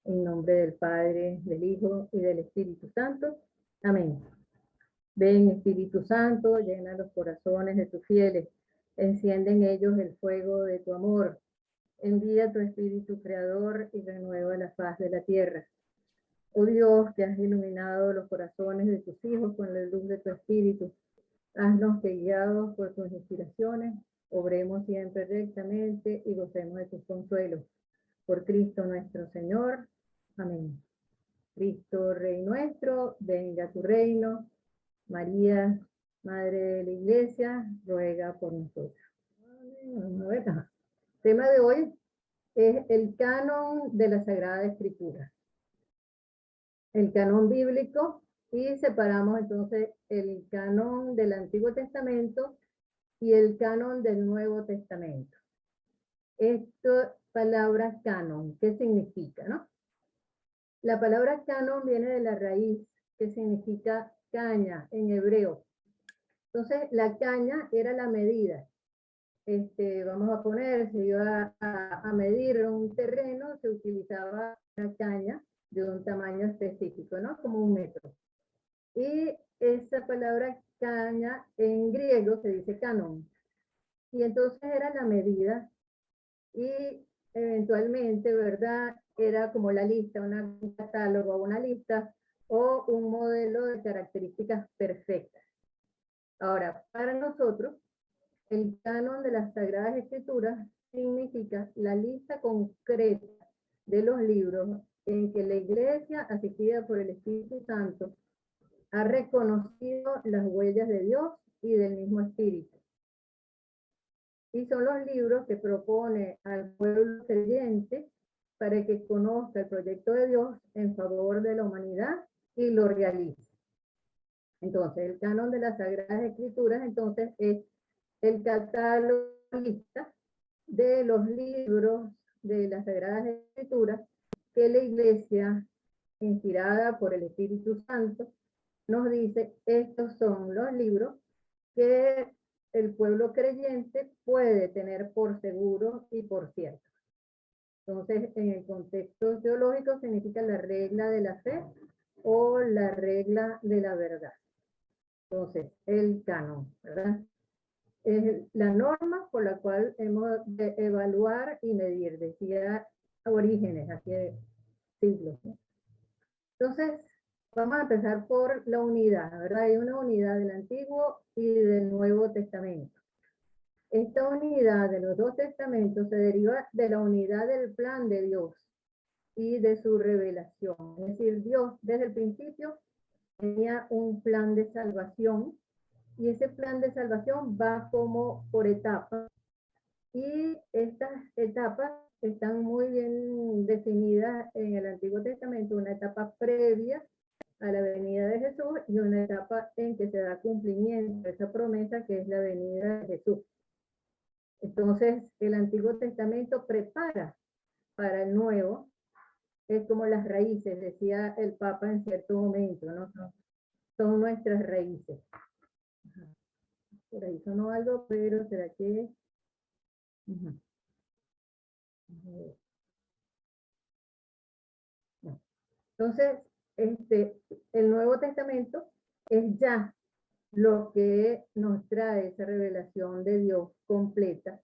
En nombre del Padre, del Hijo y del Espíritu Santo. Amén. Ven, Espíritu Santo, llena los corazones de tus fieles, enciende en ellos el fuego de tu amor. Envía tu Espíritu Creador y renueva la faz de la tierra. Oh Dios, que has iluminado los corazones de tus hijos con la luz de tu Espíritu, haznos que, guiados por tus inspiraciones, obremos siempre rectamente y gocemos de tus consuelos. Por Cristo nuestro Señor. Amén. Cristo, Rey nuestro, venga a tu reino. María, Madre de la Iglesia, ruega por nosotros. El tema de hoy es el canon de la Sagrada Escritura. El canon bíblico, y separamos entonces el canon del Antiguo Testamento y el canon del Nuevo Testamento. Esta palabra canon, ¿qué significa, no? La palabra canon viene de la raíz que significa caña en hebreo. Entonces, la caña era la medida. Vamos a poner, se iba a medir un terreno, se utilizaba una caña de un tamaño específico, ¿no? Como 1 metro. Y esa palabra caña en griego se dice canon. Y entonces era la medida y eventualmente, ¿verdad? Era como la lista, un catálogo, una lista o un modelo de características perfectas. Ahora, para nosotros, el canon de las Sagradas Escrituras significa la lista concreta de los libros en que la Iglesia, asistida por el Espíritu Santo, ha reconocido las huellas de Dios y del mismo Espíritu. Y son los libros que propone al pueblo creyente para que conozca el proyecto de Dios en favor de la humanidad y lo realice. Entonces, el canon de las Sagradas Escrituras, entonces, es el catálogo lista de los libros de las Sagradas Escrituras que la Iglesia, inspirada por el Espíritu Santo, nos dice, estos son los libros que el pueblo creyente puede tener por seguro y por cierto. Entonces, en el contexto teológico significa la regla de la fe o la regla de la verdad. Entonces, el canon, ¿verdad? Es la norma por la cual hemos de evaluar y medir, decía Orígenes, hace siglos, ¿no? Entonces, vamos a empezar por la unidad, ¿verdad? Hay una unidad del Antiguo y del Nuevo Testamento. Esta unidad de los dos testamentos se deriva de la unidad del plan de Dios y de su revelación. Es decir, Dios desde el principio tenía un plan de salvación y ese plan de salvación va como por etapas y estas etapas están muy bien definidas en el Antiguo Testamento, una etapa previa a la venida de Jesús y una etapa en que se da cumplimiento a esa promesa que es la venida de Jesús. Entonces, el Antiguo Testamento prepara para el Nuevo, es como las raíces, decía el Papa en cierto momento, ¿no? Son nuestras raíces. Por ahí sonó algo, pero ¿será que? No. Entonces, el Nuevo Testamento es ya lo que nos trae esa revelación de Dios completa.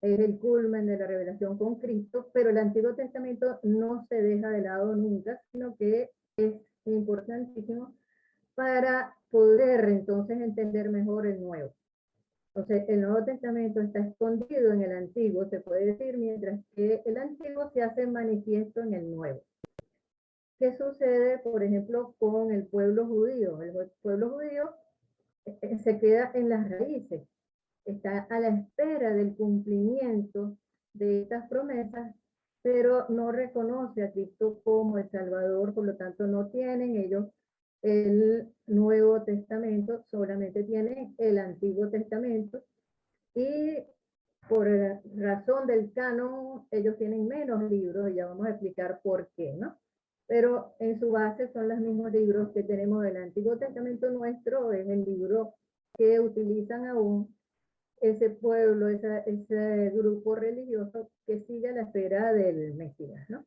Es el culmen de la revelación con Cristo, pero el Antiguo Testamento no se deja de lado nunca, sino que es importantísimo para poder entonces entender mejor el Nuevo. Entonces, el Nuevo Testamento está escondido en el Antiguo, se puede decir, mientras que el Antiguo se hace manifiesto en el Nuevo. ¿Qué sucede, por ejemplo, con el pueblo judío? El pueblo judío se queda en las raíces, está a la espera del cumplimiento de estas promesas, pero no reconoce a Cristo como el Salvador, por lo tanto no tienen ellos el Nuevo Testamento, solamente tienen el Antiguo Testamento, y por razón del canon ellos tienen menos libros, y ya vamos a explicar por qué, ¿no? Pero en su base son los mismos libros que tenemos del Antiguo Testamento nuestro, es el libro que utilizan aún ese pueblo, ese grupo religioso que sigue a la espera del Mesías, ¿no?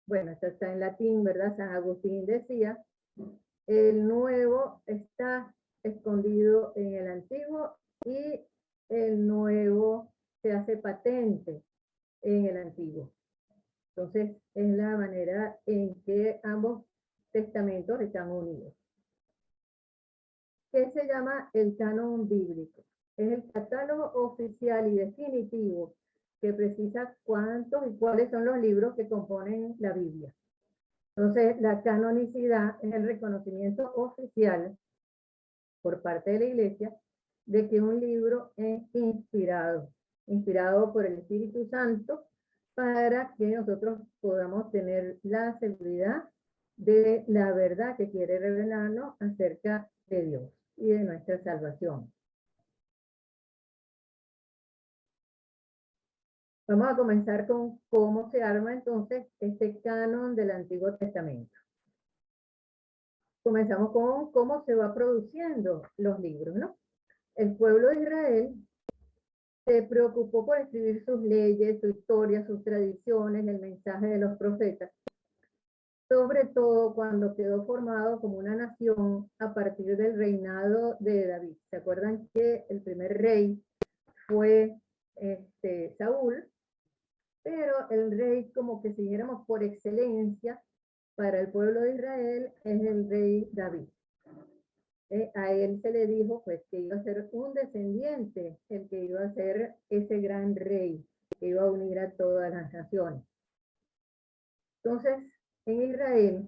bueno, esto está en latín, ¿verdad? San Agustín decía, el nuevo está escondido en el antiguo y el nuevo se hace patente en el antiguo. Entonces, es la manera en que ambos testamentos están unidos. ¿Qué se llama el canon bíblico? Es el catálogo oficial y definitivo que precisa cuántos y cuáles son los libros que componen la Biblia. Entonces, la canonicidad es el reconocimiento oficial por parte de la Iglesia de que un libro es inspirado por el Espíritu Santo, para que nosotros podamos tener la seguridad de la verdad que quiere revelarnos acerca de Dios y de nuestra salvación. Vamos a comenzar con cómo se arma entonces este canon del Antiguo Testamento. Comenzamos con cómo se va produciendo los libros, ¿no? El pueblo de Israel se preocupó por escribir sus leyes, su historia, sus tradiciones, el mensaje de los profetas, sobre todo cuando quedó formado como una nación a partir del reinado de David. ¿Se acuerdan que el primer rey fue Saúl? Pero el rey, como que si dijéramos por excelencia para el pueblo de Israel, es el rey David. A él se le dijo pues que iba a ser un descendiente, el que iba a ser ese gran rey, que iba a unir a todas las naciones. Entonces, en Israel,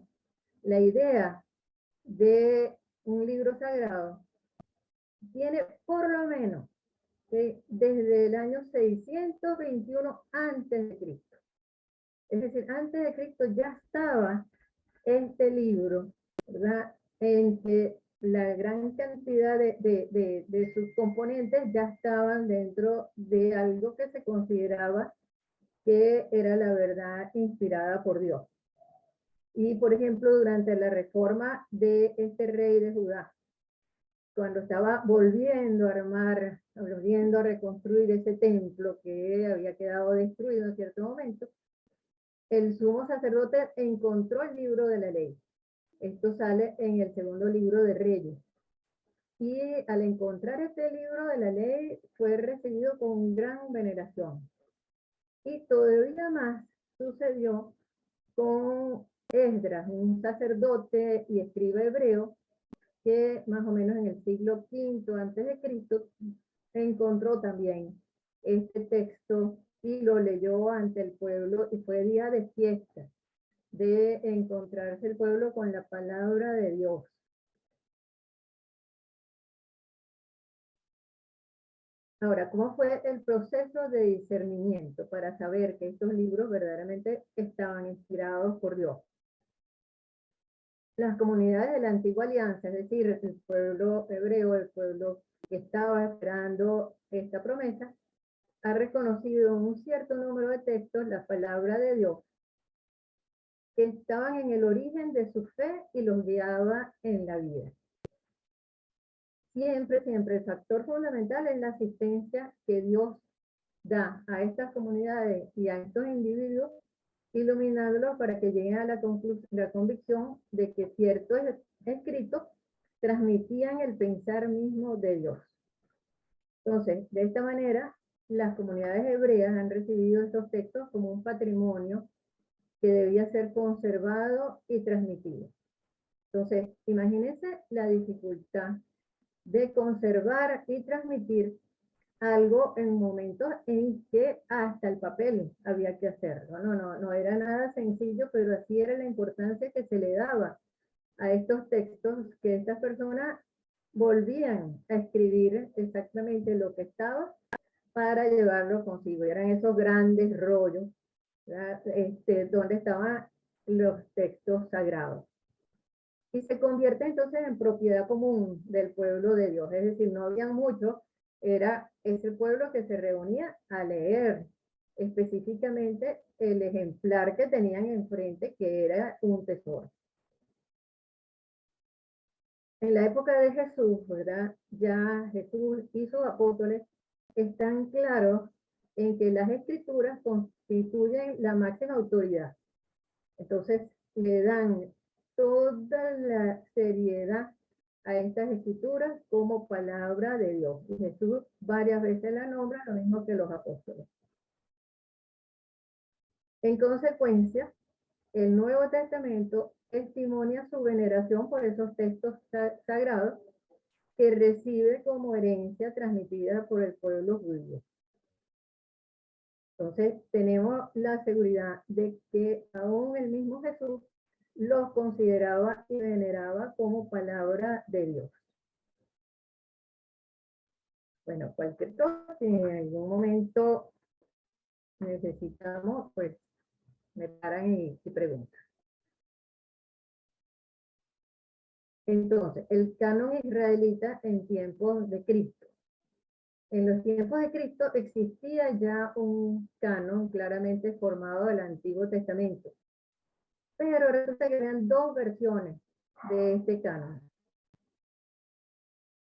la idea de un libro sagrado tiene por lo menos desde el año 621 antes de Cristo. Es decir, antes de Cristo ya estaba este libro, ¿verdad? En que la gran cantidad de sus componentes ya estaban dentro de algo que se consideraba que era la verdad inspirada por Dios. Y, por ejemplo, durante la reforma de este rey de Judá, cuando estaba volviendo a armar, volviendo a reconstruir ese templo que había quedado destruido en cierto momento, el sumo sacerdote encontró el libro de la ley. Esto sale en el segundo libro de Reyes. Y al encontrar este libro de la ley, fue recibido con gran veneración. Y todavía más sucedió con Esdras, un sacerdote y escriba hebreo, que más o menos en el siglo V antes de Cristo encontró también este texto y lo leyó ante el pueblo, y fue día de fiesta, de encontrarse el pueblo con la palabra de Dios. Ahora, ¿cómo fue el proceso de discernimiento para saber que estos libros verdaderamente estaban inspirados por Dios? Las comunidades de la antigua alianza, es decir, el pueblo hebreo, el pueblo que estaba esperando esta promesa, ha reconocido en un cierto número de textos la palabra de Dios, que estaban en el origen de su fe y los guiaba en la vida. Siempre el factor fundamental es la asistencia que Dios da a estas comunidades y a estos individuos, iluminándolos para que lleguen a la convicción de que ciertos escritos transmitían el pensar mismo de Dios. Entonces, de esta manera, las comunidades hebreas han recibido estos textos como un patrimonio que debía ser conservado y transmitido. Entonces, imagínense la dificultad de conservar y transmitir algo en momentos en que hasta el papel había que hacerlo. No era nada sencillo, pero así era la importancia que se le daba a estos textos, que estas personas volvían a escribir exactamente lo que estaba para llevarlo consigo. Eran esos grandes rollos, donde estaban los textos sagrados. Y se convierte entonces en propiedad común del pueblo de Dios. Es decir, no había muchos, era ese pueblo que se reunía a leer específicamente el ejemplar que tenían enfrente, que era un tesoro. En la época de Jesús, ¿verdad? Ya Jesús y sus apóstoles están claros en que las escrituras constituyen la máxima autoridad. Entonces, le dan toda la seriedad a estas escrituras como palabra de Dios. Y Jesús varias veces la nombra, lo mismo que los apóstoles. En consecuencia, el Nuevo Testamento testimonia su veneración por esos textos sagrados que recibe como herencia transmitida por el pueblo judío. Entonces, tenemos la seguridad de que aún el mismo Jesús los consideraba y veneraba como palabra de Dios. Bueno, cualquier cosa, si en algún momento necesitamos, pues me paran y preguntan. Entonces, el canon israelita en tiempos de Cristo. En los tiempos de Cristo existía ya un canon claramente formado del Antiguo Testamento. Pero resulta que habían dos versiones de este canon.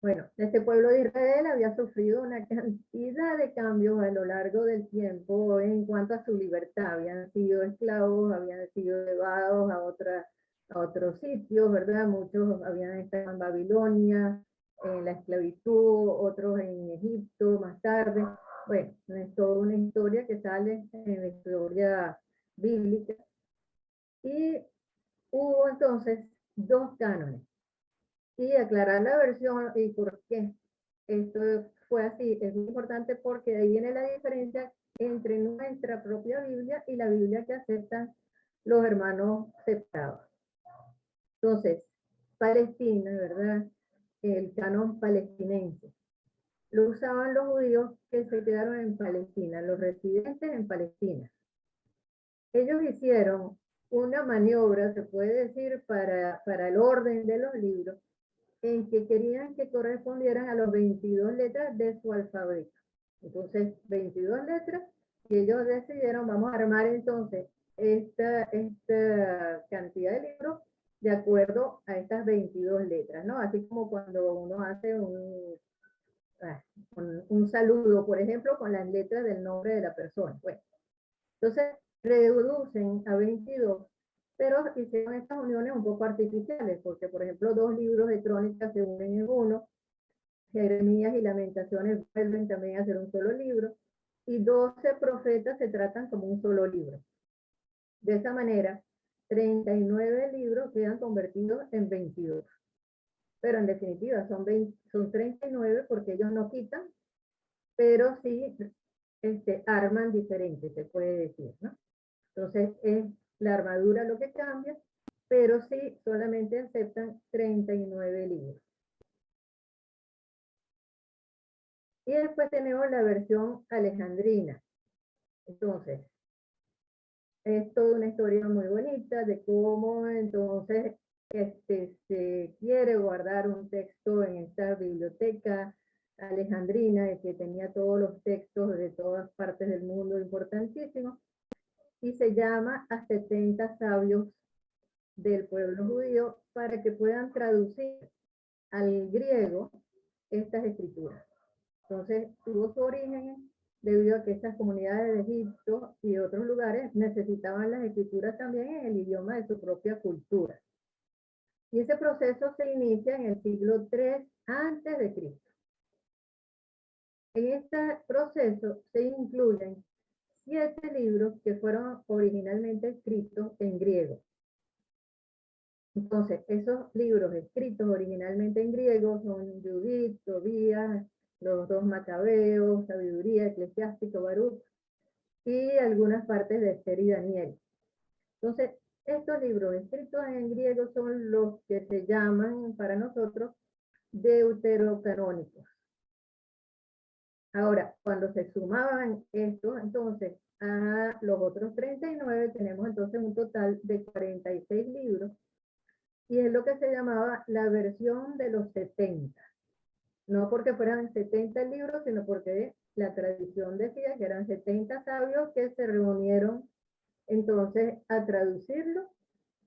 Bueno, este pueblo de Israel había sufrido una cantidad de cambios a lo largo del tiempo en cuanto a su libertad. Habían sido esclavos, habían sido llevados a otros sitios, ¿verdad? Muchos habían estado en Babilonia, en la esclavitud, otros en Egipto más tarde. Bueno, es toda una historia que sale en la historia bíblica. Y hubo entonces dos cánones. Y aclarar la versión y por qué esto fue así es muy importante, porque de ahí viene la diferencia entre nuestra propia Biblia y la Biblia que aceptan los hermanos separados. Entonces, Palestina, ¿verdad? El canon palestinense. Lo usaban los judíos que se quedaron en Palestina, los residentes en Palestina. Ellos hicieron una maniobra, se puede decir, para el orden de los libros, en que querían que correspondieran a los 22 letras de su alfabeto. Entonces, 22 letras, y ellos decidieron, vamos a armar entonces esta cantidad de libros de acuerdo a estas 22 letras, ¿no? Así como cuando uno hace un saludo, por ejemplo, con las letras del nombre de la persona. Bueno, entonces reducen a 22, pero hicieron estas uniones un poco artificiales, porque por ejemplo 2 libros de crónicas se unen en uno, Jeremías y Lamentaciones vuelven también a ser un solo libro, y 12 profetas se tratan como un solo libro. De esa manera, 39 libros quedan convertidos en 22. Pero en definitiva son 39 porque ellos no quitan, pero sí arman diferente, se puede decir, ¿no? Entonces es la armadura lo que cambia, pero sí solamente aceptan 39 libros. Y después tenemos la versión alejandrina. Entonces, es toda una historia muy bonita de cómo entonces se quiere guardar un texto en esta biblioteca alejandrina que tenía todos los textos de todas partes del mundo importantísimos, y se llama a 70 sabios del pueblo judío para que puedan traducir al griego estas escrituras. Entonces tuvo su origen debido a que estas comunidades de Egipto y otros lugares necesitaban las escrituras también en el idioma de su propia cultura. Y ese proceso se inicia en el siglo III antes de Cristo. En este proceso se incluyen 7 libros que fueron originalmente escritos en griego. Entonces, esos libros escritos originalmente en griego son Judith, Tobías, los 2 Macabeos, Sabiduría, Eclesiástico, Baruch, y algunas partes de Esther y Daniel. Entonces, estos libros escritos en griego son los que se llaman para nosotros deuterocanónicos. Ahora, cuando se sumaban estos, entonces, a los otros 39, tenemos entonces un total de 46 libros, y es lo que se llamaba la versión de los 70. No porque fueran 70 libros, sino porque la tradición decía que eran 70 sabios que se reunieron entonces a traducirlo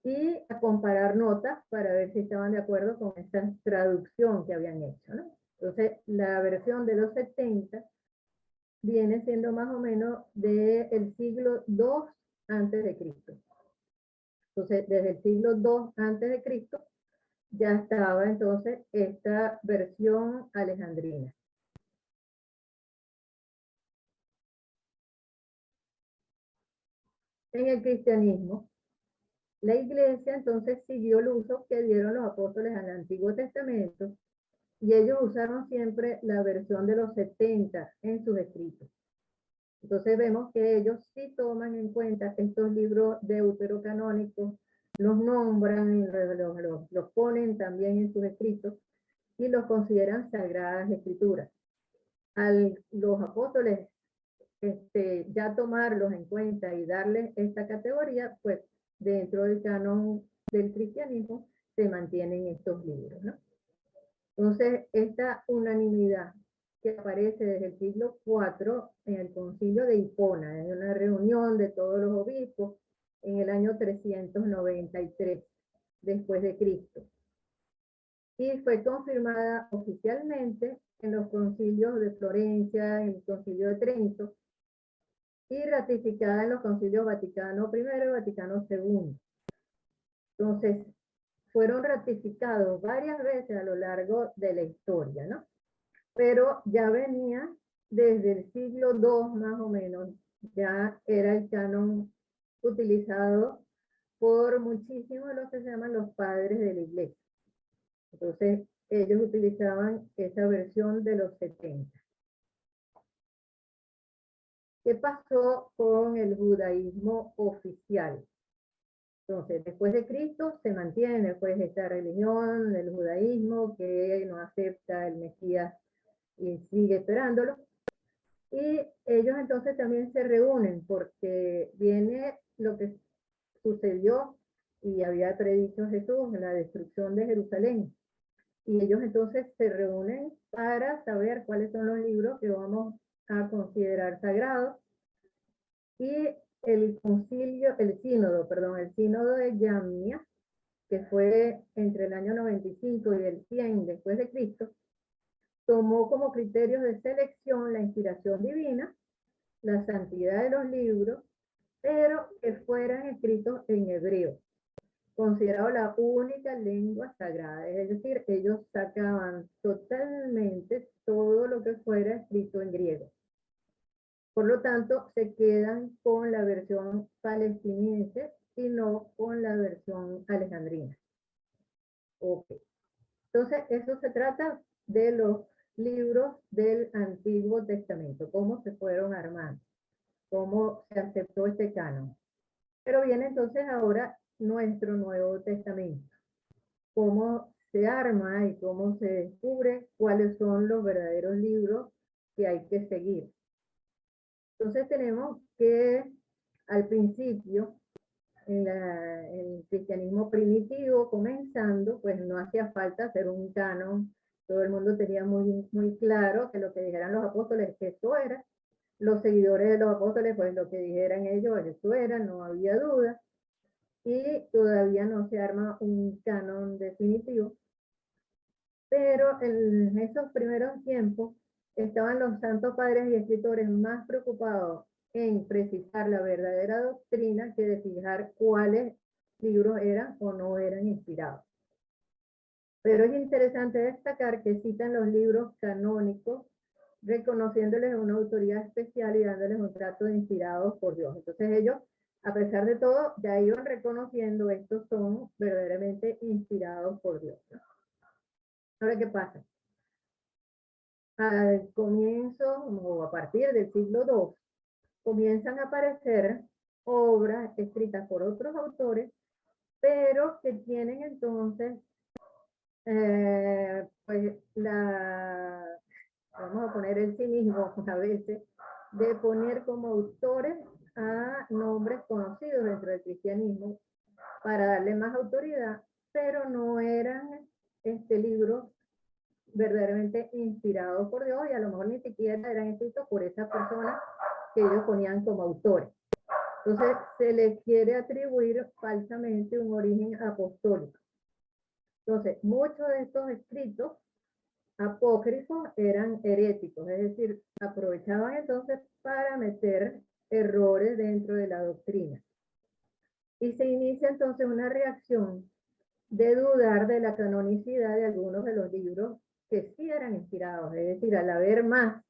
y a comparar notas para ver si estaban de acuerdo con esta traducción que habían hecho, ¿no? Entonces, la versión de los 70 viene siendo más o menos del siglo II antes de Cristo. Entonces, desde el siglo II antes de Cristo ya estaba entonces esta versión alejandrina. En el cristianismo, la iglesia entonces siguió el uso que dieron los apóstoles al Antiguo Testamento y ellos usaron siempre la versión de los 70 en sus escritos. Entonces vemos que ellos sí toman en cuenta estos libros deuterocanónicos, los nombran, los ponen también en sus escritos y los consideran sagradas escrituras. Los apóstoles ya tomarlos en cuenta y darles esta categoría, pues dentro del canon del cristianismo se mantienen estos libros, ¿no? Entonces, esta unanimidad que aparece desde el siglo IV en el concilio de Hipona, en una reunión de todos los obispos en el año 393 después de Cristo. Y fue confirmada oficialmente en los concilios de Florencia, en el concilio de Trento, y ratificada en los concilios Vaticano I y Vaticano II. Entonces, fueron ratificados varias veces a lo largo de la historia, ¿no? Pero ya venía desde el siglo II más o menos, ya era el canon utilizado por muchísimos de los que se llaman los padres de la iglesia. Entonces, ellos utilizaban esa versión de los 70. ¿Qué pasó con el judaísmo oficial? Entonces, después de Cristo se mantiene pues esta religión, el judaísmo, que no acepta el Mesías y sigue esperándolo. Y ellos entonces también se reúnen porque viene lo que sucedió y había predicho Jesús, la destrucción de Jerusalén. Y ellos entonces se reúnen para saber cuáles son los libros que vamos a considerar sagrados. Y el sínodo de Yamnia, que fue entre el año 95 y el 100 después de Cristo, tomó como criterios de selección la inspiración divina, la santidad de los libros, pero que fueran escritos en hebreo, considerado la única lengua sagrada. Es decir, ellos sacaban totalmente todo lo que fuera escrito en griego. Por lo tanto, se quedan con la versión palestiniense y no con la versión alejandrina. Okay. Entonces, eso se trata de los libros del Antiguo Testamento, cómo se fueron armando, cómo se aceptó este canon. Pero viene entonces ahora nuestro Nuevo Testamento, cómo se arma y cómo se descubre cuáles son los verdaderos libros que hay que seguir. Entonces tenemos que al principio, en el cristianismo primitivo comenzando, pues no hacía falta hacer un canon. Todo el mundo tenía muy claro que lo que dijeran los apóstoles, que eso era. Los seguidores de los apóstoles, pues lo que dijeran ellos, eso era, no había duda. Y todavía no se arma un canon definitivo. Pero en esos primeros tiempos estaban los santos padres y escritores más preocupados en precisar la verdadera doctrina que de fijar cuáles libros eran o no eran inspirados. Pero es interesante destacar que citan los libros canónicos, reconociéndoles una autoridad especial y dándoles un trato de inspirados por Dios. Entonces ellos, a pesar de todo, ya iban reconociendo estos son verdaderamente inspirados por Dios, ¿no? Ahora, ¿qué pasa? Al comienzo o a partir del siglo II, comienzan a aparecer obras escritas por otros autores, pero que tienen entonces, pues vamos a poner el cinismo a veces, de poner como autores a nombres conocidos dentro del cristianismo para darle más autoridad, pero no eran libros verdaderamente inspirados por Dios y a lo mejor ni siquiera eran escritos por esa persona que ellos ponían como autores. Entonces se les quiere atribuir falsamente un origen apostólico. Entonces muchos de estos escritos apócrifos eran heréticos, es decir, aprovechaban entonces para meter errores dentro de la doctrina. Y se inicia entonces una reacción de dudar de la canonicidad de algunos de los libros que sí eran inspirados, es decir, al haber más,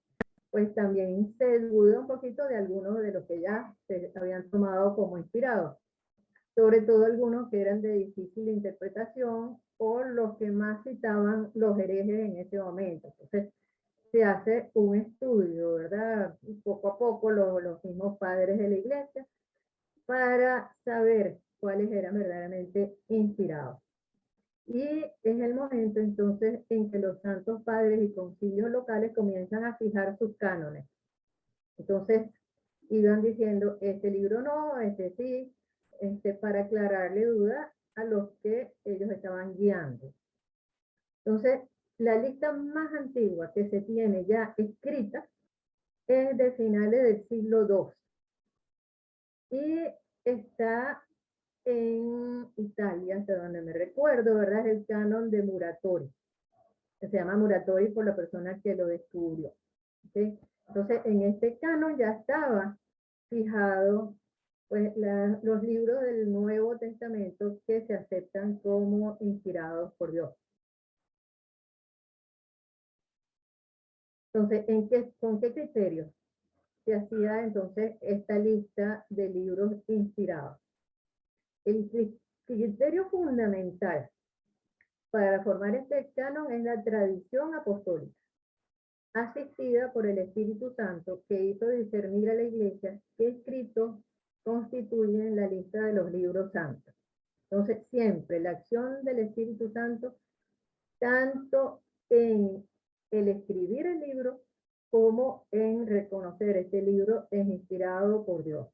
pues también se duda un poquito de algunos de los que ya se habían tomado como inspirados, sobre todo algunos que eran de difícil interpretación o los que más citaban los herejes en ese momento. Entonces, se hace un estudio, ¿verdad? Y poco a poco los mismos padres de la iglesia para saber cuáles eran verdaderamente inspirados. Y es el momento entonces en que los santos padres y concilios locales comienzan a fijar sus cánones. Entonces iban diciendo, este libro no, este sí, para aclararle dudas a los que ellos estaban guiando. Entonces, la lista más antigua que se tiene ya escrita es de finales del siglo II. Y está en Italia, hasta donde me recuerdo, ¿verdad? Es el canon de Muratori. Se llama Muratori por la persona que lo descubrió. ¿Okay? Entonces, en este canon ya estaba fijado pues, los libros del Nuevo Testamento que se aceptan como inspirados por Dios. Entonces, ¿con qué criterios se hacía entonces esta lista de libros inspirados? El criterio fundamental para formar este canon es la tradición apostólica, asistida por el Espíritu Santo, que hizo discernir a la Iglesia qué escritos constituyen la lista de los libros santos. Entonces, siempre la acción del Espíritu Santo, tanto en el escribir el libro, como en reconocer este libro es inspirado por Dios.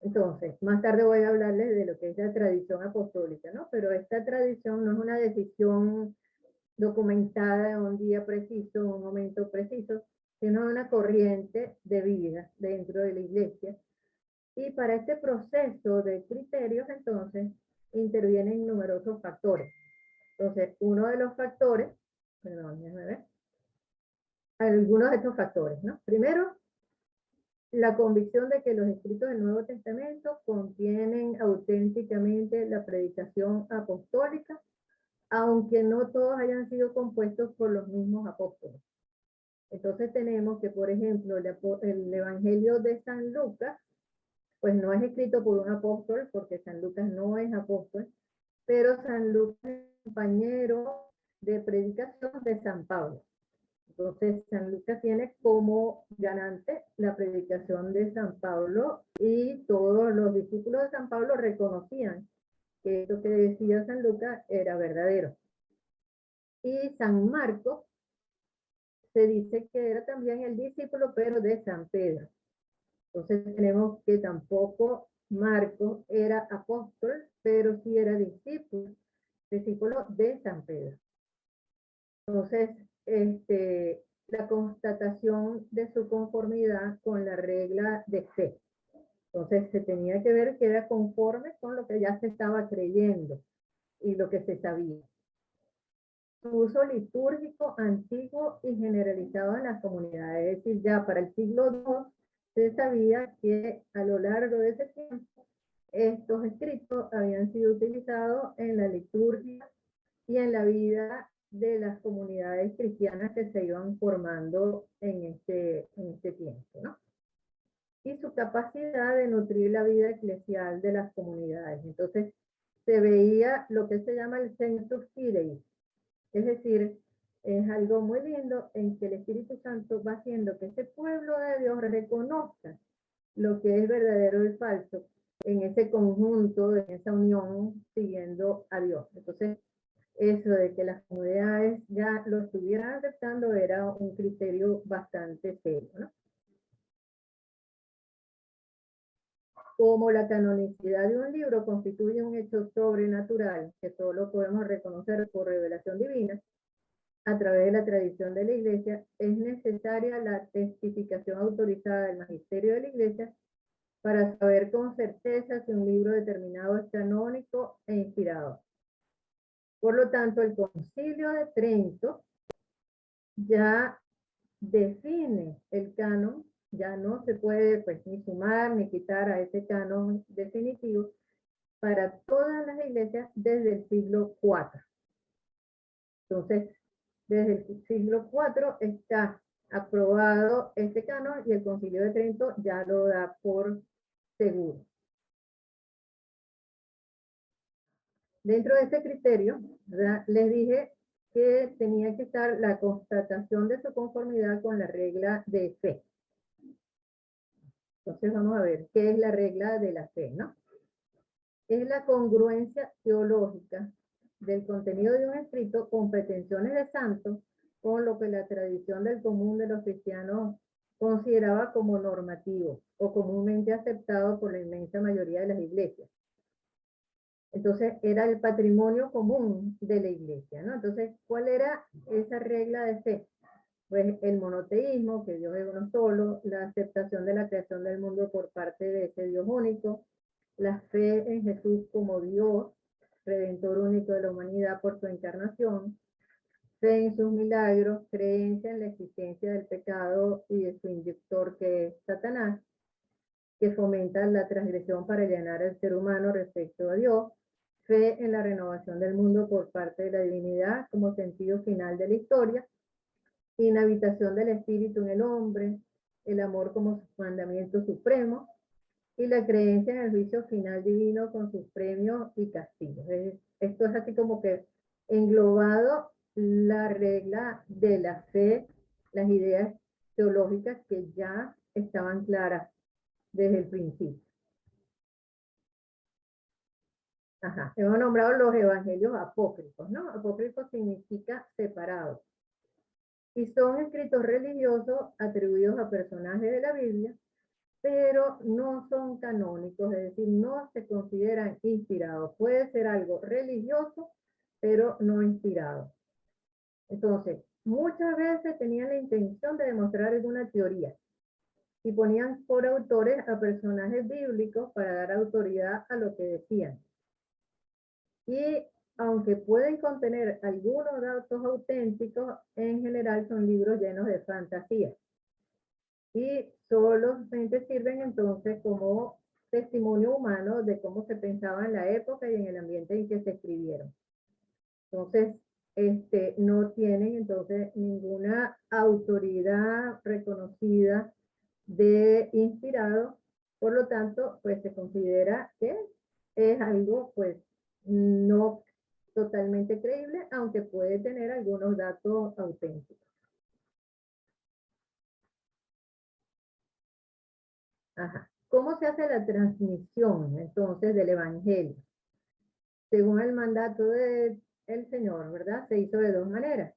Entonces, más tarde voy a hablarles de lo que es la tradición apostólica, ¿no? Pero esta tradición no es una decisión documentada en un día preciso, en un momento preciso, sino una corriente de vida dentro de la iglesia. Y para este proceso de criterios, entonces, intervienen numerosos factores. Entonces, uno de los factores, perdón, déjame ver, algunos de estos factores, ¿no? Primero, la convicción de que los escritos del Nuevo Testamento contienen auténticamente la predicación apostólica, aunque no todos hayan sido compuestos por los mismos apóstoles. Entonces tenemos que, por ejemplo, el Evangelio de San Lucas, pues no es escrito por un apóstol, porque San Lucas no es apóstol, pero San Lucas es compañero de predicación de San Pablo. Entonces, San Lucas tiene como ganante la predicación de San Pablo y todos los discípulos de San Pablo reconocían que lo que decía San Lucas era verdadero. Y San Marcos se dice que era también el discípulo, pero de San Pedro. Entonces tenemos que tampoco Marcos era apóstol, pero sí era discípulo de San Pedro. Entonces, la constatación de su conformidad con la regla de fe. Entonces se tenía que ver que era conforme con lo que ya se estaba creyendo y lo que se sabía. Su uso litúrgico antiguo y generalizado en las comunidades. Es decir, ya para el siglo II se sabía que a lo largo de ese tiempo estos escritos habían sido utilizados en la liturgia y en la vida de las comunidades cristianas que se iban formando en este tiempo, ¿no? Y su capacidad de nutrir la vida eclesial de las comunidades. Entonces, se veía lo que se llama el sensus fidei, es decir, es algo muy lindo en que el Espíritu Santo va haciendo que ese pueblo de Dios reconozca lo que es verdadero y falso en ese conjunto, en esa unión, siguiendo a Dios. Entonces, eso de que las comunidades ya lo estuvieran aceptando era un criterio bastante serio, ¿no? Como la canonicidad de un libro constituye un hecho sobrenatural que solo podemos reconocer por revelación divina, a través de la tradición de la Iglesia, es necesaria la testificación autorizada del magisterio de la Iglesia para saber con certeza si un libro determinado es canónico e inspirado. Por lo tanto, el Concilio de Trento ya define el canon, ya no se puede pues ni sumar ni quitar a ese canon definitivo para todas las iglesias desde el siglo IV. Entonces, desde el siglo IV está aprobado este canon y el Concilio de Trento ya lo da por seguro. Dentro de este criterio, ¿verdad?, les dije que tenía que estar la constatación de su conformidad con la regla de fe. Entonces vamos a ver qué es la regla de la fe, ¿no? Es la congruencia teológica del contenido de un escrito con pretensiones de santo con lo que la tradición del común de los cristianos consideraba como normativo o comúnmente aceptado por la inmensa mayoría de las iglesias. Entonces era el patrimonio común de la iglesia, ¿no? Entonces, ¿cuál era esa regla de fe? Pues el monoteísmo, que Dios es uno solo, la aceptación de la creación del mundo por parte de ese Dios único, la fe en Jesús como Dios, redentor único de la humanidad por su encarnación, fe en sus milagros, creencia en la existencia del pecado y de su inductor que es Satanás, que fomenta la transgresión para alienar al ser humano respecto a Dios, fe en la renovación del mundo por parte de la divinidad como sentido final de la historia, inhabitación del espíritu en el hombre, el amor como mandamiento supremo, y la creencia en el juicio final divino con sus premios y castigos. Esto es así como que englobado la regla de la fe, las ideas teológicas que ya estaban claras desde el principio. Ajá. Hemos nombrado los evangelios apócrifos, ¿no? Apócrifos significa separados. Y son escritos religiosos atribuidos a personajes de la Biblia, pero no son canónicos, es decir, no se consideran inspirados. Puede ser algo religioso, pero no inspirado. Entonces, muchas veces tenían la intención de demostrar alguna teoría y ponían por autores a personajes bíblicos para dar autoridad a lo que decían. Y aunque pueden contener algunos datos auténticos, en general son libros llenos de fantasía. Y solamente sirven entonces como testimonio humano de cómo se pensaba en la época y en el ambiente en que se escribieron. Entonces, no tienen entonces ninguna autoridad reconocida de inspirado, por lo tanto, pues se considera que es algo pues no totalmente creíble, aunque puede tener algunos datos auténticos. Ajá. ¿Cómo se hace la transmisión entonces del Evangelio? Según el mandato del Señor, ¿verdad? Se hizo de dos maneras.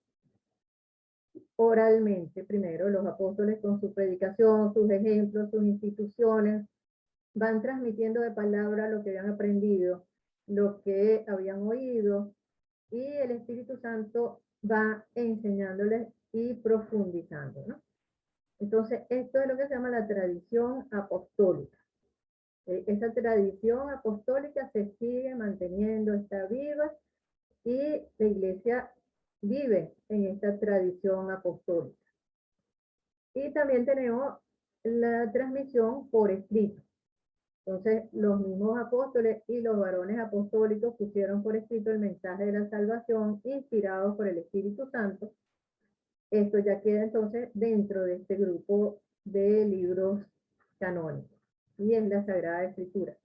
Oralmente, primero, los apóstoles con su predicación, sus ejemplos, sus instituciones, van transmitiendo de palabra lo que habían aprendido, lo que habían oído, y el Espíritu Santo va enseñándoles y profundizando, ¿no? Entonces, esto es lo que se llama la tradición apostólica. Esa tradición apostólica se sigue manteniendo, está viva, y la iglesia vive en esta tradición apostólica. Y también tenemos la transmisión por escrito. Entonces, los mismos apóstoles y los varones apostólicos pusieron por escrito el mensaje de la salvación inspirados por el Espíritu Santo. Esto ya queda entonces dentro de este grupo de libros canónicos y es la Sagrada Escritura.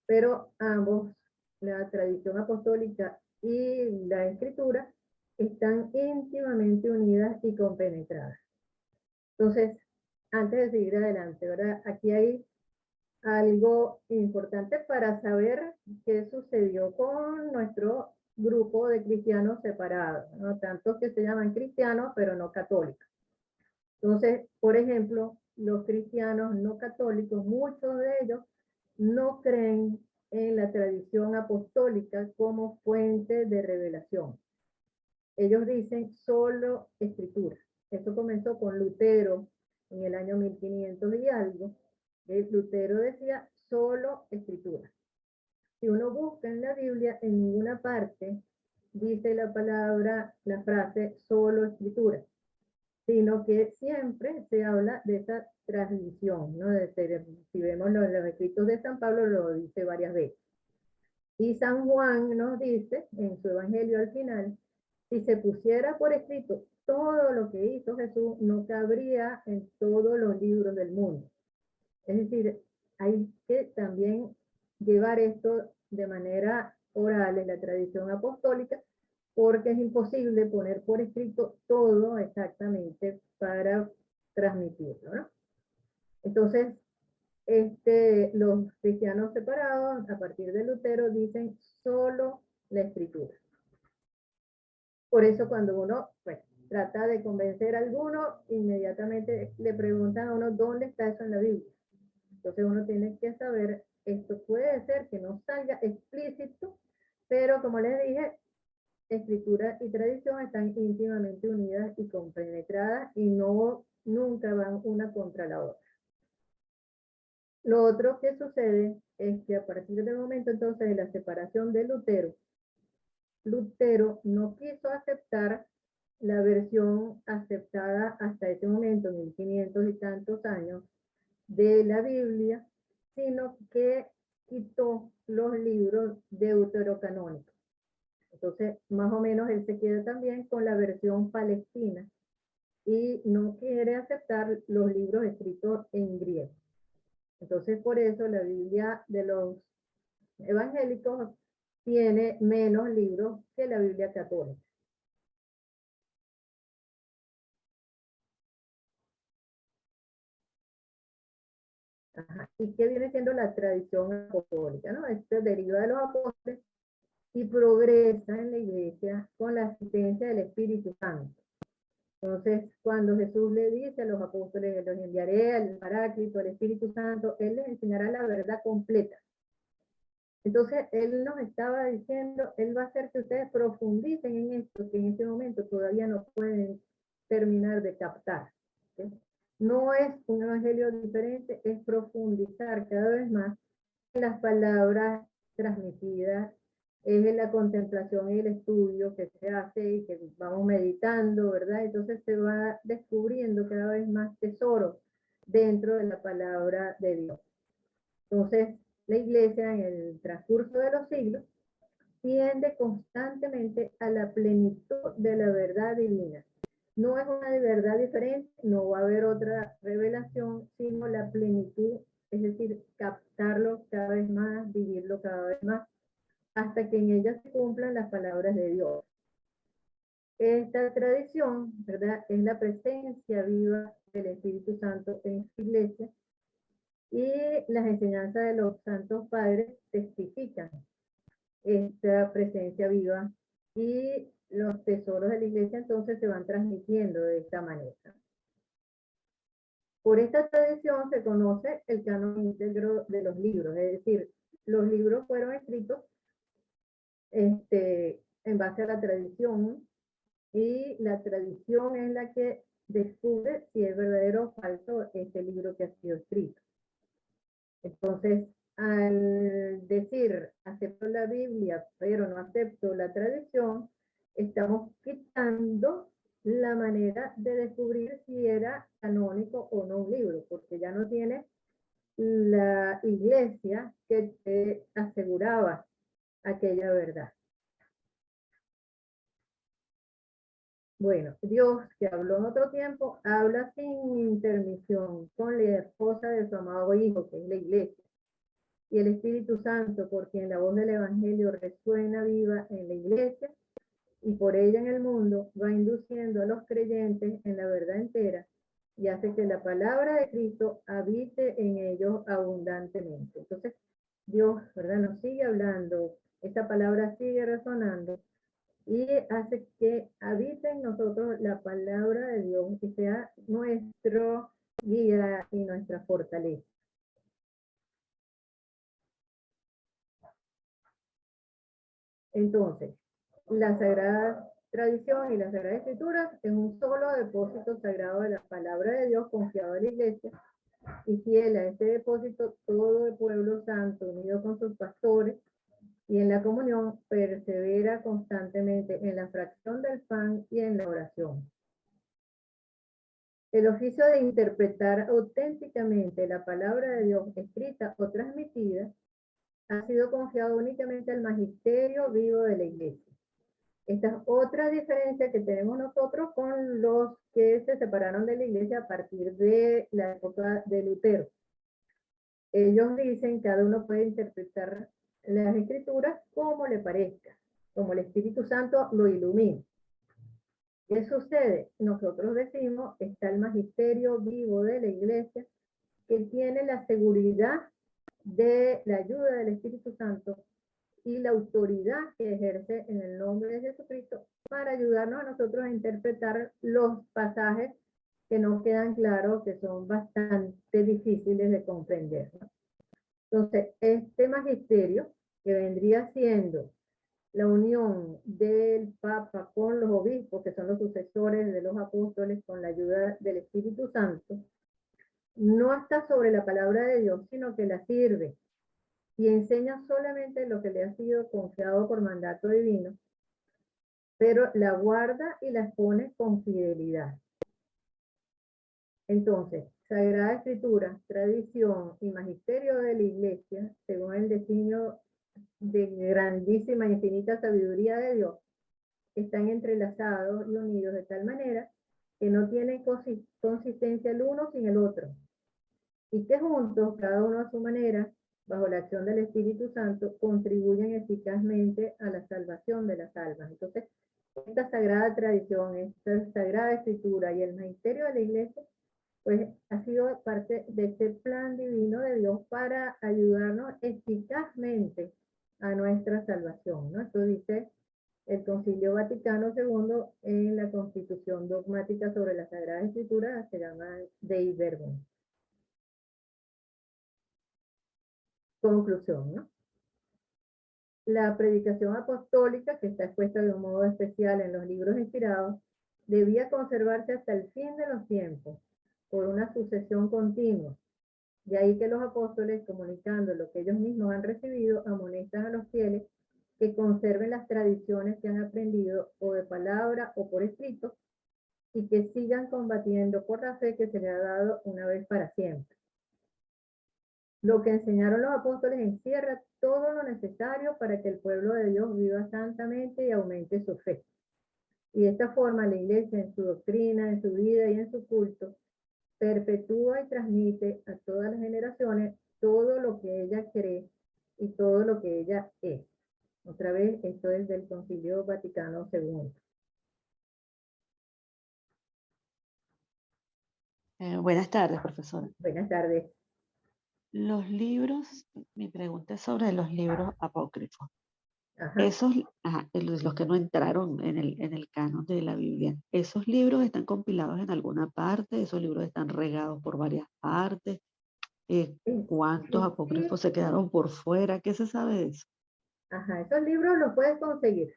Pero ambos, la tradición apostólica y la Escritura, están íntimamente unidas y compenetradas. Entonces, antes de seguir adelante, ¿verdad? Aquí hay algo importante para saber qué sucedió con nuestro grupo de cristianos separados, ¿no? Tantos que se llaman cristianos, pero no católicos. Entonces, por ejemplo, los cristianos no católicos, muchos de ellos no creen en la tradición apostólica como fuente de revelación. Ellos dicen solo escritura. Esto comenzó con Lutero en el año 1500 y algo. Lutero decía solo escritura. Si uno busca en la Biblia, en ninguna parte dice la palabra, la frase solo escritura. sino que siempre se habla de esa transmisión, ¿no? Si vemos los escritos de San Pablo, lo dice varias veces. Y San Juan nos dice en su evangelio al final, si se pusiera por escrito todo lo que hizo Jesús, no cabría en todos los libros del mundo. Es decir, hay que también llevar esto de manera oral en la tradición apostólica, porque es imposible poner por escrito todo exactamente para transmitirlo, ¿no? Entonces, los cristianos separados, a partir de Lutero, dicen solo la escritura. Por eso cuando uno pues, trata de convencer a alguno, inmediatamente le preguntan a uno dónde está eso en la Biblia. Entonces uno tiene que saber, esto puede ser que no salga explícito, pero como les dije, escritura y tradición están íntimamente unidas y compenetradas y nunca van una contra la otra. Lo otro que sucede es que a partir del momento entonces de la separación de Lutero, Lutero no quiso aceptar la versión aceptada hasta ese momento, 1500 y tantos años, de la Biblia, sino que quitó los libros deuterocanónicos. Entonces, más o menos él se queda también con la versión palestina y no quiere aceptar los libros escritos en griego. Entonces, por eso la Biblia de los evangélicos tiene menos libros que la Biblia católica. Ajá. ¿Y qué viene siendo la tradición apostólica? ¿No? Esto deriva de los apóstoles y progresa en la iglesia con la asistencia del Espíritu Santo. Entonces, cuando Jesús le dice a los apóstoles, los enviaré al Paráclito, al Espíritu Santo, Él les enseñará la verdad completa. Entonces, Él nos estaba diciendo, Él va a hacer que ustedes profundicen en esto, que en este momento todavía no pueden terminar de captar. ¿Sí? No es un evangelio diferente, es profundizar cada vez más en las palabras transmitidas, es en la contemplación y el estudio que se hace y que vamos meditando, ¿verdad? Entonces se va descubriendo cada vez más tesoros dentro de la palabra de Dios. Entonces, la iglesia en el transcurso de los siglos tiende constantemente a la plenitud de la verdad divina. No es una verdad diferente, no va a haber otra revelación, sino la plenitud, es decir, captarlo cada vez más, vivirlo cada vez más, hasta que en ella se cumplan las palabras de Dios. Esta tradición, ¿verdad?, es la presencia viva del Espíritu Santo en su iglesia, y las enseñanzas de los santos padres testifican esta presencia viva y los tesoros de la iglesia entonces se van transmitiendo de esta manera. Por esta tradición se conoce el canon íntegro de los libros, es decir, los libros fueron escritos en base a la tradición y la tradición es la que descubre si es verdadero o falso este libro que ha sido escrito. Entonces, al decir acepto la Biblia, pero no acepto la tradición, estamos quitando la manera de descubrir si era canónico o no un libro, porque ya no tiene la iglesia que te aseguraba aquella verdad. Bueno, Dios, que habló en otro tiempo, habla sin intermisión con la esposa de su amado Hijo, que es la iglesia, y el Espíritu Santo, por quien la voz del Evangelio resuena viva en la iglesia y por ella en el mundo, va induciendo a los creyentes en la verdad entera y hace que la palabra de Cristo habite en ellos abundantemente. Entonces, Dios, ¿verdad?, nos sigue hablando, esta palabra sigue resonando y hace que habite en nosotros la palabra de Dios y sea nuestro guía y nuestra fortaleza. Entonces, la Sagrada Tradición y la Sagrada Escritura es un solo depósito sagrado de la palabra de Dios confiado en la iglesia, y fiel a este depósito todo el pueblo santo unido con sus pastores y en la comunión persevera constantemente en la fracción del pan y en la oración. El oficio de interpretar auténticamente la palabra de Dios escrita o transmitida ha sido confiado únicamente al magisterio vivo de la iglesia. Esta es otra diferencia que tenemos nosotros con los que se separaron de la iglesia a partir de la época de Lutero. Ellos dicen que cada uno puede interpretar las escrituras como le parezca, como el Espíritu Santo lo ilumina. ¿Qué sucede? Nosotros decimos, está el magisterio vivo de la iglesia que tiene la seguridad de la ayuda del Espíritu Santo y la autoridad que ejerce en el nombre de Jesucristo para ayudarnos a nosotros a interpretar los pasajes que nos quedan claros, que son bastante difíciles de comprender, ¿no? Entonces, este magisterio, que vendría siendo la unión del Papa con los obispos, que son los sucesores de los apóstoles, con la ayuda del Espíritu Santo, no está sobre la palabra de Dios, sino que la sirve y enseña solamente lo que le ha sido confiado por mandato divino, pero la guarda y la expone con fidelidad. Entonces, Sagrada Escritura, tradición y magisterio de la Iglesia, según el designio de grandísima e infinita sabiduría de Dios, están entrelazados y unidos de tal manera que no tienen consistencia el uno sin el otro, y que juntos, cada uno a su manera, bajo la acción del Espíritu Santo, contribuyen eficazmente a la salvación de las almas. Entonces, esta sagrada tradición, esta sagrada escritura y el magisterio de la Iglesia, pues ha sido parte de este plan divino de Dios para ayudarnos eficazmente a nuestra salvación, ¿no? Esto dice el Concilio Vaticano II en la Constitución Dogmática sobre la Sagrada Escritura, se llama Dei Verbum. Conclusión, ¿no? La predicación apostólica, que está expuesta de un modo especial en los libros inspirados, debía conservarse hasta el fin de los tiempos, por una sucesión continua. De ahí que los apóstoles, comunicando lo que ellos mismos han recibido, amonestan a los fieles que conserven las tradiciones que han aprendido, o de palabra o por escrito, y que sigan combatiendo por la fe que se les ha dado una vez para siempre. Lo que enseñaron los apóstoles encierra todo lo necesario para que el pueblo de Dios viva santamente y aumente su fe. Y de esta forma la Iglesia, en su doctrina, en su vida y en su culto, perpetúa y transmite a todas las generaciones todo lo que ella cree y todo lo que ella es. Otra vez, esto es del Concilio Vaticano II. Buenas tardes, profesora. Buenas tardes. Los libros, mi pregunta es sobre los libros apócrifos. Ajá. Esos, los que no entraron en el canon de la Biblia, ¿esos libros están compilados en alguna parte? ¿Esos libros están regados por varias partes? ¿Cuántos apócrifos se quedaron por fuera? ¿Qué se sabe de eso? Ajá, esos libros los puedes conseguir.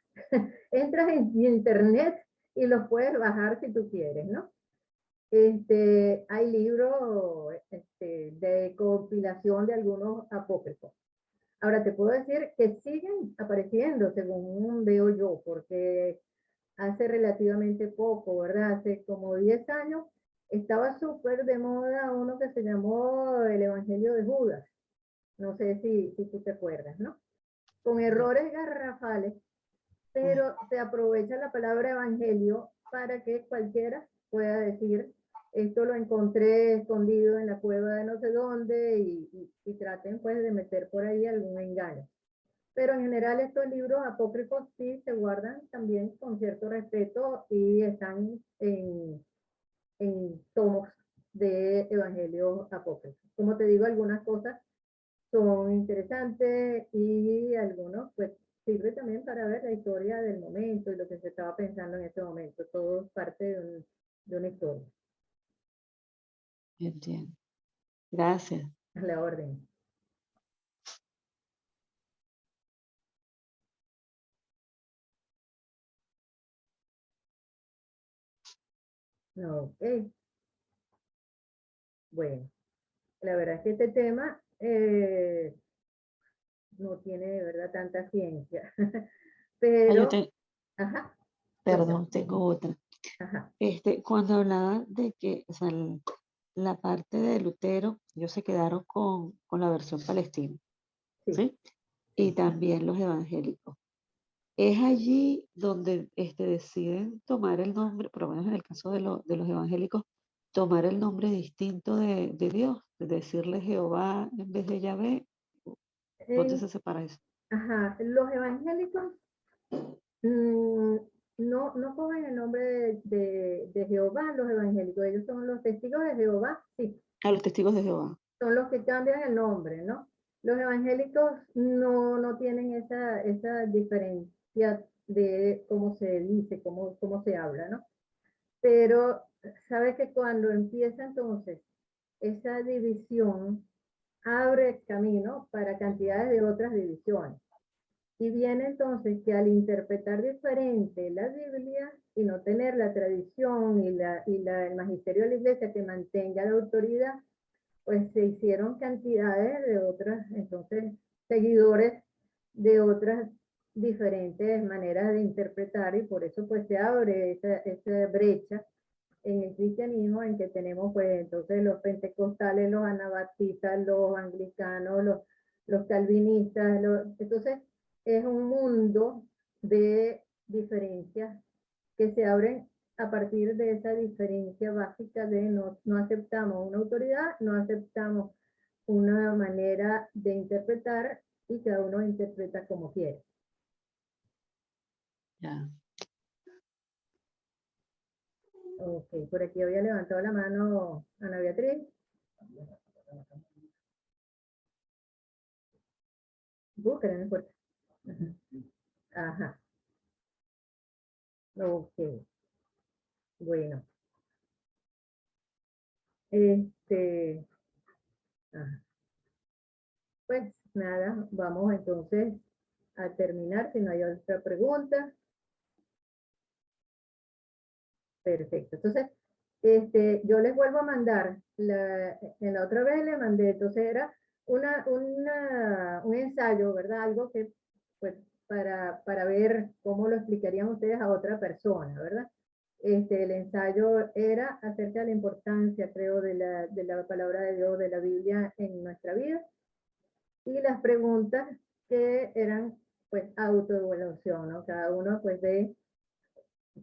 Entras en internet y los puedes bajar si tú quieres, ¿no? Hay libros de compilación de algunos apócrifos. Ahora te puedo decir que siguen apareciendo, según veo yo, porque hace relativamente poco, ¿verdad? Hace como 10 años estaba súper de moda uno que se llamó el Evangelio de Judas. No sé si tú te acuerdas, ¿no? Con errores garrafales, pero se aprovecha la palabra evangelio para que cualquiera pueda decir, esto lo encontré escondido en la cueva de no sé dónde, y traten pues de meter por ahí algún engaño. Pero en general estos libros apócrifos sí se guardan también con cierto respeto y están en tomos de evangelios apócrifos. Como te digo, algunas cosas son interesantes y algunos pues sirve también para ver la historia del momento y lo que se estaba pensando en ese momento. Todo es parte de una historia. Entiendo. Gracias. A la orden. Ok. Bueno, la verdad es que este tema no tiene de verdad tanta ciencia. Pero, ajá. Perdón, tengo otra. Ajá, Cuando hablaba de que, o sea, la parte de Lutero, ellos se quedaron con la versión palestina, sí. ¿sí? Y también los evangélicos. Es allí donde deciden tomar el nombre, por lo menos en el caso de los evangélicos, tomar el nombre distinto de Dios, de decirle Jehová en vez de Yahvé. ¿Dónde En- se separa eso? ajá, los evangélicos mm, no cogen el nombre de Jehová, los evangélicos, ellos son los testigos de Jehová, sí, A los testigos de Jehová. son los que cambian el nombre, ¿no? Los evangélicos no tienen esa diferencia de cómo se dice, cómo se habla, ¿no? Pero sabe que cuando empieza entonces esa división, abre camino para cantidades de otras divisiones. Y viene entonces que al interpretar diferente la Biblia y no tener la tradición el magisterio de la iglesia que mantenga la autoridad, pues se hicieron cantidades de otras, entonces, seguidores de otras diferentes maneras de interpretar y por eso pues se abre esa brecha en el cristianismo en que tenemos pues entonces los pentecostales, los anabaptistas, los anglicanos, los calvinistas, entonces es un mundo de diferencias que se abren a partir de esa diferencia básica de no aceptamos una autoridad, no aceptamos una manera de interpretar y cada uno interpreta como quiere. Ya. Ok, por aquí había levantado la mano Ana Beatriz. Búsquela, no importa. Ajá. Ok, bueno. Ajá. Pues nada, vamos entonces a terminar, si no hay otra pregunta. Perfecto. Entonces, yo les vuelvo a mandar, en la otra vez le mandé, entonces era un ensayo, ¿verdad? Algo que, pues, para ver cómo lo explicarían ustedes a otra persona, ¿verdad? El ensayo era acerca de la importancia, creo, de la palabra de Dios, de la Biblia en nuestra vida, y las preguntas que eran, pues, autoevaluación, ¿no? Cada uno, pues, ve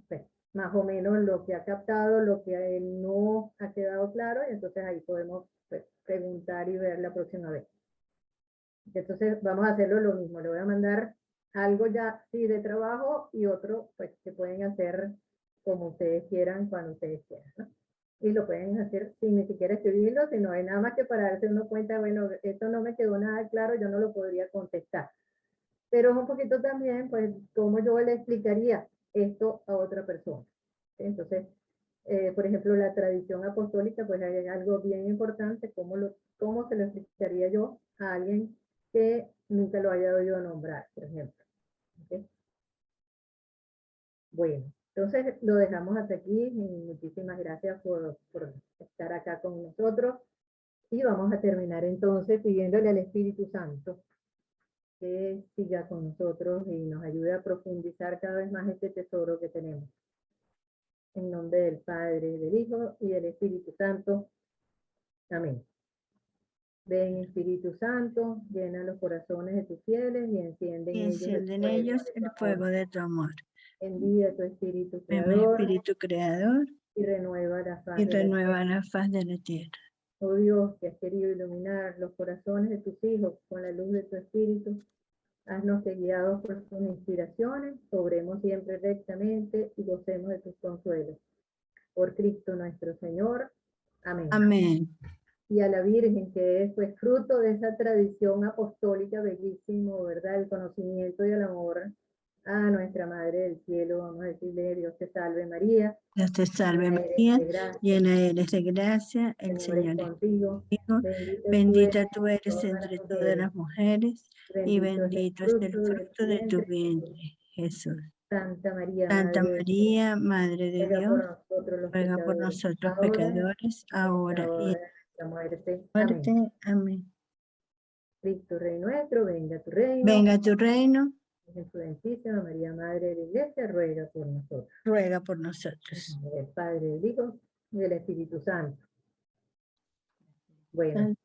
pues, más o menos lo que ha captado, lo que no ha quedado claro, y entonces ahí podemos pues, preguntar y ver la próxima vez. Entonces vamos a hacerlo lo mismo, le voy a mandar algo ya sí de trabajo y otro pues que pueden hacer como ustedes quieran, cuando ustedes quieran, ¿no? Y lo pueden hacer sin ni siquiera escribirlo, sino es nada más que para darse uno cuenta, bueno, esto no me quedó nada claro, yo no lo podría contestar. Pero es un poquito también, pues, cómo yo le explicaría esto a otra persona. Entonces, por ejemplo, la tradición apostólica, pues hay algo bien importante, cómo se lo explicaría yo a alguien que nunca lo haya oído nombrar, por ejemplo. ¿Okay? Bueno, entonces lo dejamos hasta aquí y muchísimas gracias por estar acá con nosotros y vamos a terminar entonces pidiéndole al Espíritu Santo que siga con nosotros y nos ayude a profundizar cada vez más este tesoro que tenemos. En nombre del Padre, del Hijo y del Espíritu Santo. Amén. Ven, Espíritu Santo, llena los corazones de tus fieles y enciende en ellos el fuego de tu amor. Envía tu Espíritu Ven, Creador Espíritu Creador, y renueva la faz y de la renueva tierra. la faz de la tierra. Oh Dios, que has querido iluminar los corazones de tus hijos con la luz de tu Espíritu, haznos que guiados por tus inspiraciones, obremos siempre rectamente y gocemos de tus consuelos. Por Cristo nuestro Señor. Amén. Amén. Y a la Virgen, que es pues fruto de esa tradición apostólica bellísimo, ¿verdad? El conocimiento y el amor a nuestra Madre del Cielo. Vamos a decirle, Dios te salve María. Dios te salve Llena eres María, de gracia, llena eres de gracia, el Señor es Señor es contigo. contigo. Bendita tú eres entre todas las mujeres, y bendito es el fruto de tu vientre, Jesús. Santa María, Santa Madre de Dios, María, Madre de ruega por Dios, nosotros los ruega por pecadores, nosotros ahora pecadores, y en la ahora y hora en de nuestra muerte. la Amén. muerte. Amén. Cristo Rey nuestro, venga tu reino. Venga tu reino. Virgen Prudentísima, María Madre de la Iglesia, ruega por nosotros. ruega por nosotros. Del Padre, del Hijo y del Espíritu Santo. Bueno,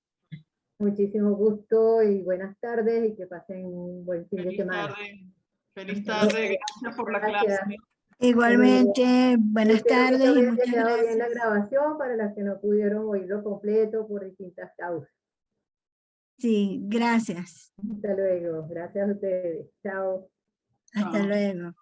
muchísimo gusto y buenas tardes y que pasen un buen fin de Feliz semana. tarde. Feliz tarde. Gracias por la Gracias. clase. Igualmente, buenas Espero que tardes se y haya muchas quedado bien la gracias. grabación para las que no pudieron oírlo completo por distintas causas. Sí, gracias. Hasta luego. Gracias a ustedes. Chao. Hasta Chao. luego.